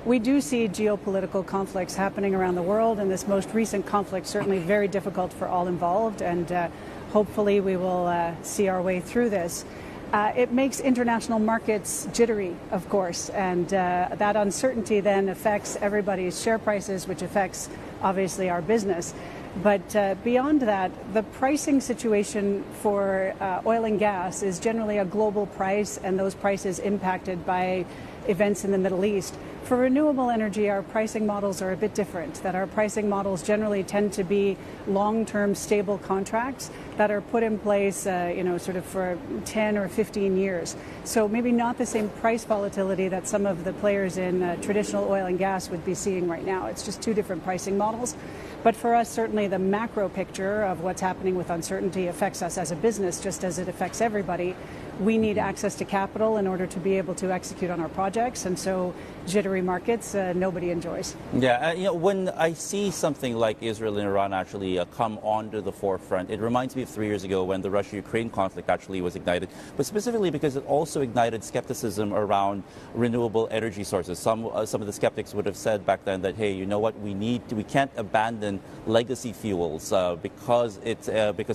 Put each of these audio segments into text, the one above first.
We do see geopolitical conflicts happening around the world, and this most recent conflict certainly very difficult for all involved, and hopefully we will see our way through this. It makes international markets jittery, of course, and that uncertainty then affects everybody's share prices, which affects, obviously, our business. But beyond that, the pricing situation for oil and gas is generally a global price, and those prices impacted by events in the Middle East. For renewable energy, our pricing models are a bit different, that our pricing models generally tend to be long-term stable contracts that are put in place, sort of for 10 or 15 years. So maybe not the same price volatility that some of the players in traditional oil and gas would be seeing right now. It's just two different pricing models. But for us, certainly the macro picture of what's happening with uncertainty affects us as a business, just as it affects everybody. We need access to capital in order to be able to execute on our projects, and so jittery markets, nobody enjoys. Yeah, when I see something like Israel and Iran actually come onto the forefront, it reminds me of 3 years ago when the Russia-Ukraine conflict actually was ignited, but specifically because it also ignited skepticism around renewable energy sources. Some of the skeptics would have said back then that, hey, you know what, we can't abandon legacy fuels because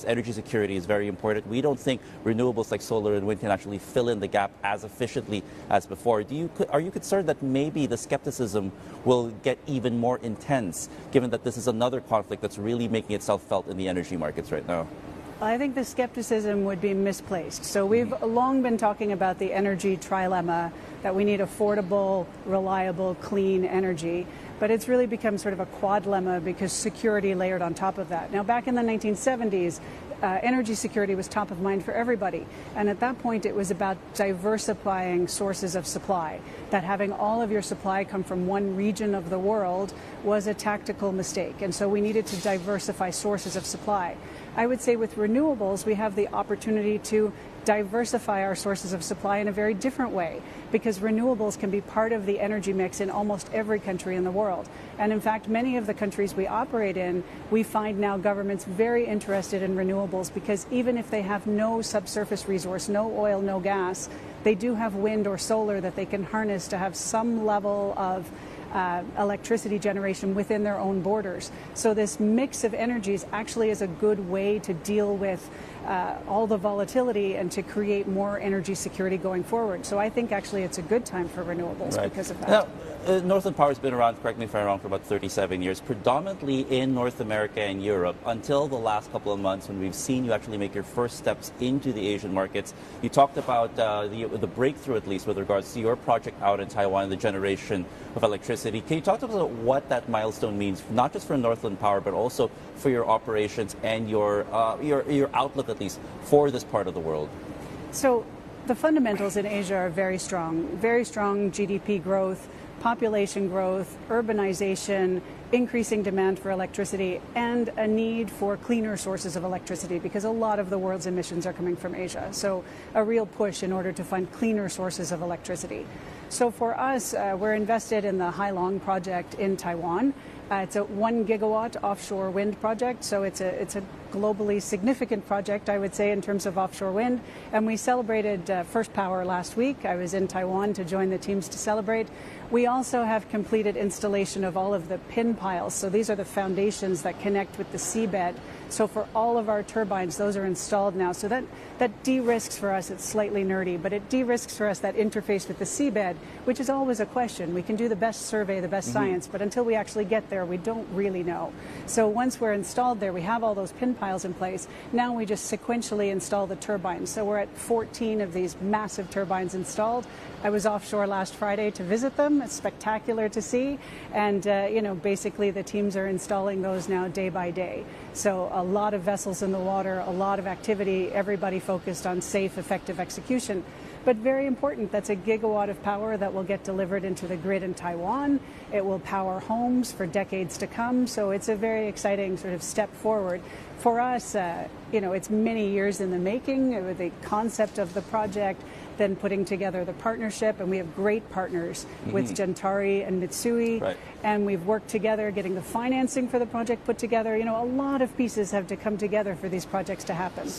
energy security is very important. We don't think renewables like solar and wind can actually fill in the gap as efficiently as before. Are you concerned that maybe the skepticism will get even more intense, given that this is another conflict that's really making itself felt in the energy markets right now? I think the skepticism would be misplaced. So we've long been talking about the energy trilemma, that we need affordable, reliable, clean energy. But it's really become sort of a quadlemma because security layered on top of that. Now, back in the 1970s, energy security was top of mind for everybody. And at that point, it was about diversifying sources of supply. That having all of your supply come from one region of the world was a tactical mistake. And so we needed to diversify sources of supply. I would say with renewables, we have the opportunity to diversify our sources of supply in a very different way, because renewables can be part of the energy mix in almost every country in the world. And in fact, many of the countries we operate in, we find now governments very interested in renewables, because even if they have no subsurface resource, no oil, no gas, they do have wind or solar that they can harness to have some level of electricity generation within their own borders. So this mix of energies actually is a good way to deal with all the volatility and to create more energy security going forward. So I think actually it's a good time for renewables because of that. Now, Northland Power has been around, correct me if I'm wrong, for about 37 years, predominantly in North America and Europe, until the last couple of months when we've seen you actually make your first steps into the Asian markets. You talked about the breakthrough, at least, with regards to your project out in Taiwan and the generation of electricity. Can you talk to us about what that milestone means, not just for Northland Power, but also for your operations and your outlook, at least, for this part of the world? So the fundamentals in Asia are very strong GDP growth, population growth, urbanization, increasing demand for electricity, and a need for cleaner sources of electricity, because a lot of the world's emissions are coming from Asia. So a real push in order to find cleaner sources of electricity. So for us, we're invested in the Hai Long project in Taiwan. It's a 1 gigawatt offshore wind project, so it's a globally significant project, I would say, in terms of offshore wind. And we celebrated first power last week. I was in Taiwan to join the teams to celebrate. We also have completed installation of all of the pin piles. So these are the foundations that connect with the seabed. So for all of our turbines, those are installed now. So that de-risks for us. It's slightly nerdy, but it de-risks for us that interface with the seabed, which is always a question. We can do the best survey, the best science, but until we actually get there, we don't really know. So once we're installed there, we have all those pin piles in place. Now we just sequentially install the turbines. So we're at 14 of these massive turbines installed. I was offshore last Friday to visit them. It's spectacular to see. And, basically the teams are installing those now day by day. So a lot of vessels in the water, a lot of activity, everybody focused on safe, effective execution. But very important, that's a gigawatt of power that will get delivered into the grid in Taiwan. It will power homes for decades to come. So it's a very exciting sort of step forward. For us, it's many years in the making, with the concept of the project, then putting together the partnership, and we have great partners with Gentari and Mitsui, and we've worked together getting the financing for the project put together. A lot of pieces have to come together for these projects to happen.